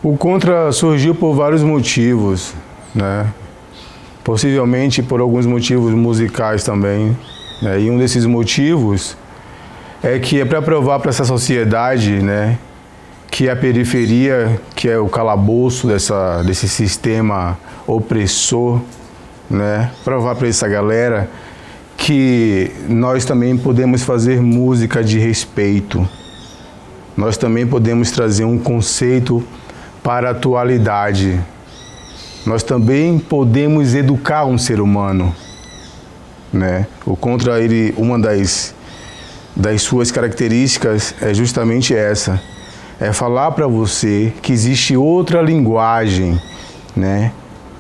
O Contra surgiu por vários motivos, né? Possivelmente por alguns motivos musicais também, né? E um desses motivos é que é para provar para essa sociedade, né, que a periferia, que é o calabouço desse sistema opressor, né, provar para essa galera que nós também podemos fazer música de respeito. Nós também podemos trazer um conceito para a atualidade. Nós também podemos educar um ser humano, né? O Contra, uma das suas características é justamente essa. É falar para você que existe outra linguagem, né?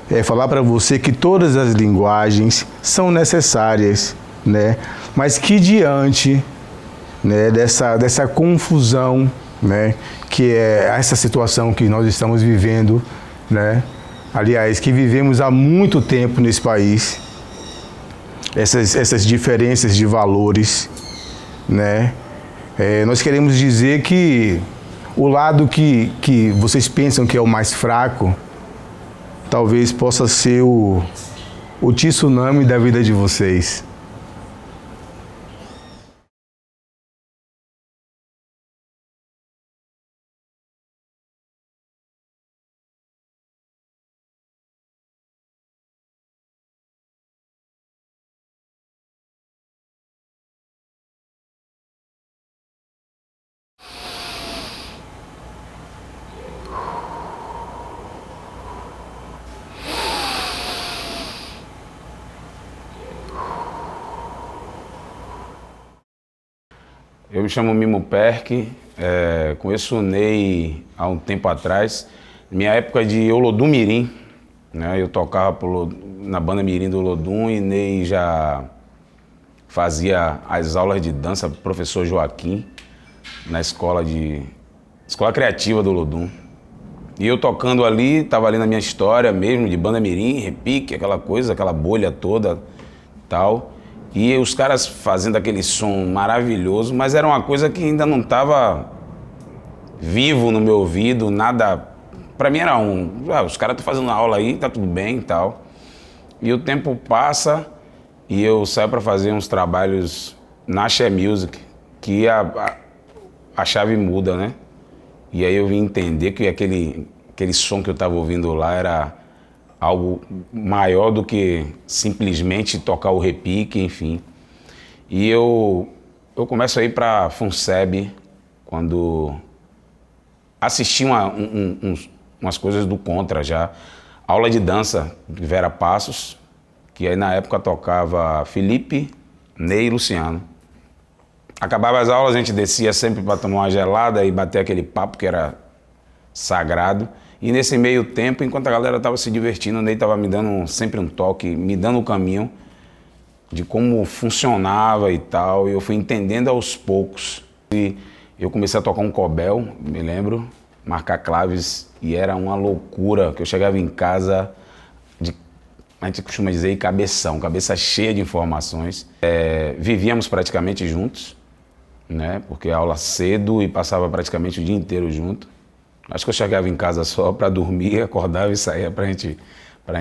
É falar para você que todas as linguagens são necessárias, né? Mas que diante, né, dessa confusão, né, que é essa situação que nós estamos vivendo, né? Aliás, que vivemos há muito tempo nesse país, essas diferenças de valores, né? Nós queremos dizer que o lado que vocês pensam que é o mais fraco, talvez possa ser o tsunami da vida de vocês. Eu me chamo Mimo Perk, conheço o Ney há um tempo atrás, minha época de Olodum Mirim, né? Eu tocava na banda Mirim do Olodum e Ney já fazia as aulas de dança pro professor Joaquim na escola criativa do Olodum. E eu tocando ali, estava ali na minha história mesmo, de banda Mirim, repique, aquela coisa, aquela bolha toda, tal. E os caras fazendo aquele som maravilhoso, mas era uma coisa que ainda não estava vivo no meu ouvido, nada. Pra mim era os caras estão fazendo aula aí, tá tudo bem e tal. E o tempo passa e eu saio para fazer uns trabalhos na She Music, que a chave muda, né? E aí eu vim entender que aquele som que eu estava ouvindo lá era algo maior do que simplesmente tocar o repique, enfim. E eu começo a ir para FUNSEB quando assisti umas coisas do Contra já. Aula de dança de Vera Passos, que aí na época tocava Felipe, Ney e Luciano. Acabava as aulas, a gente descia sempre para tomar uma gelada e bater aquele papo que era sagrado. E nesse meio tempo, enquanto a galera estava se divertindo, o Ney estava me dando sempre um toque, me dando o caminho de como funcionava e tal. E eu fui entendendo aos poucos. E eu comecei a tocar um cobel, me lembro, marcar claves, e era uma loucura, que eu chegava em casa, a gente costuma dizer, cabeça cheia de informações. Vivíamos praticamente juntos, né? Porque aula cedo e passava praticamente o dia inteiro junto. Acho que eu chegava em casa só para dormir, acordava e saía pra gente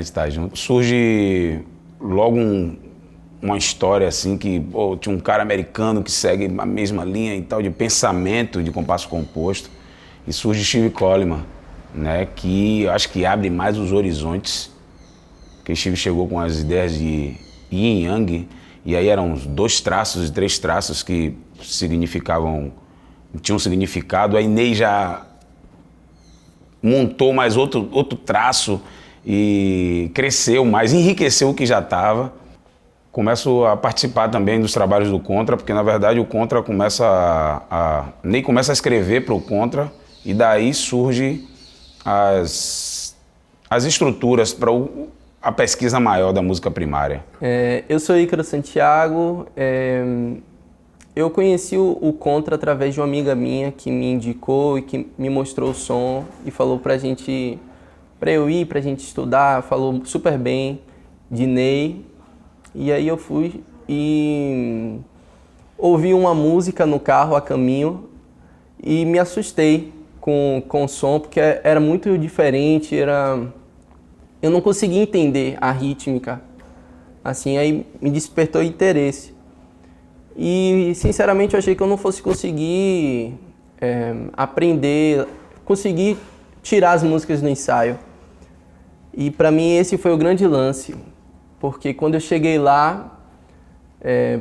estar junto. Surge logo uma história assim que tinha um cara americano que segue a mesma linha e tal de pensamento de compasso composto, e surge Steve Coleman, né? Que acho que abre mais os horizontes, porque Steve chegou com as ideias de Yin Yang, e aí eram 2 traços e 3 traços que tinham significado. Aí Ney já montou mais outro traço e cresceu mais, enriqueceu o que já estava. Começo a participar também dos trabalhos do Contra, porque na verdade o Contra Ney começa a escrever para o Contra, e daí surge as estruturas para a pesquisa maior da música primária. Eu sou Ícaro Santiago. Eu conheci o Contra através de uma amiga minha que me indicou e que me mostrou o som e falou pra eu ir, pra gente estudar, falou super bem de Ney. E aí eu fui e ouvi uma música no carro a caminho e me assustei com o som, porque era muito diferente, eu não conseguia entender a rítmica. Assim, aí me despertou interesse. E, sinceramente, eu achei que eu não fosse conseguir aprender, conseguir tirar as músicas no ensaio. E, para mim, esse foi o grande lance, porque quando eu cheguei lá,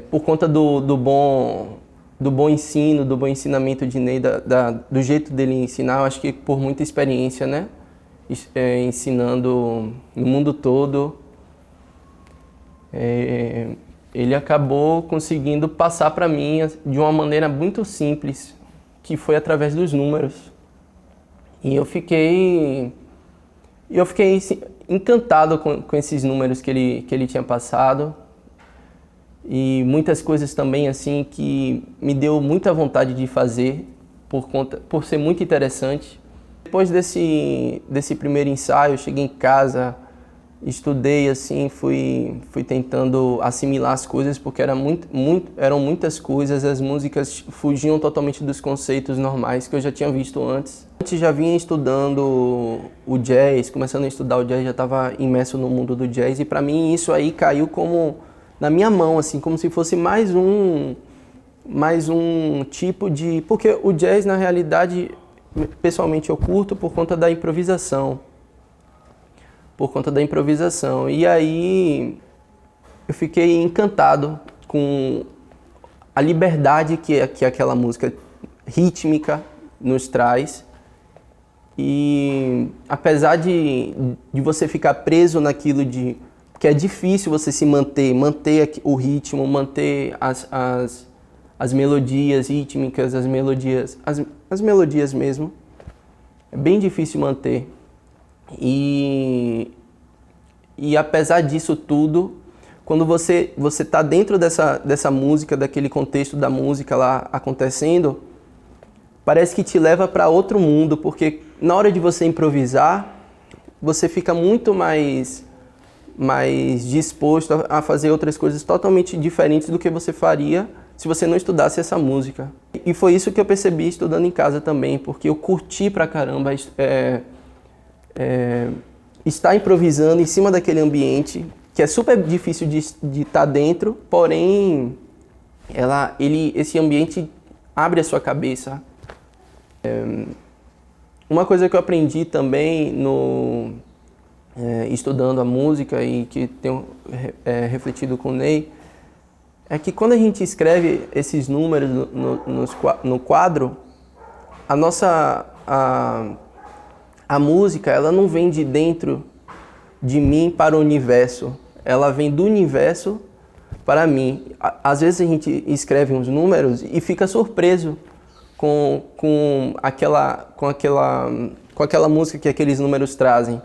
por conta do bom ensino, do bom ensinamento de Ney, do jeito dele ensinar, eu acho que por muita experiência, né? Ensinando no mundo todo, ele acabou conseguindo passar para mim de uma maneira muito simples, que foi através dos números. E eu fiquei encantado com esses números que ele tinha passado. E muitas coisas também assim que me deu muita vontade de fazer por ser muito interessante. Depois desse primeiro ensaio, eu cheguei em casa, estudei assim, fui tentando assimilar as coisas, porque eram muitas coisas, as músicas fugiam totalmente dos conceitos normais que eu já tinha visto antes. Antes já vinha estudando o jazz, começando a estudar o jazz, já estava imerso no mundo do jazz, e para mim isso aí caiu como na minha mão, assim, como se fosse mais um tipo de... Porque o jazz, na realidade, pessoalmente eu curto por conta da improvisação. E aí eu fiquei encantado com a liberdade que aquela música rítmica nos traz. E apesar de você ficar preso naquilo que é difícil você se manter o ritmo, manter as melodias rítmicas, as melodias mesmo. É bem difícil manter. E apesar disso tudo, quando você está dentro dessa música, daquele contexto da música lá acontecendo, parece que te leva para outro mundo, porque na hora de você improvisar, você fica muito mais disposto a fazer outras coisas totalmente diferentes do que você faria se você não estudasse essa música. E foi isso que eu percebi estudando em casa também, porque eu curti pra caramba estar improvisando em cima daquele ambiente, que é super difícil de estar dentro, porém esse ambiente abre a sua cabeça. Uma coisa que eu aprendi também estudando a música e que tenho refletido com o Ney, é que quando a gente escreve esses números no quadro, a música, ela não vem de dentro de mim para o universo, ela vem do universo para mim. Às vezes a gente escreve uns números e fica surpreso com aquela música que aqueles números trazem.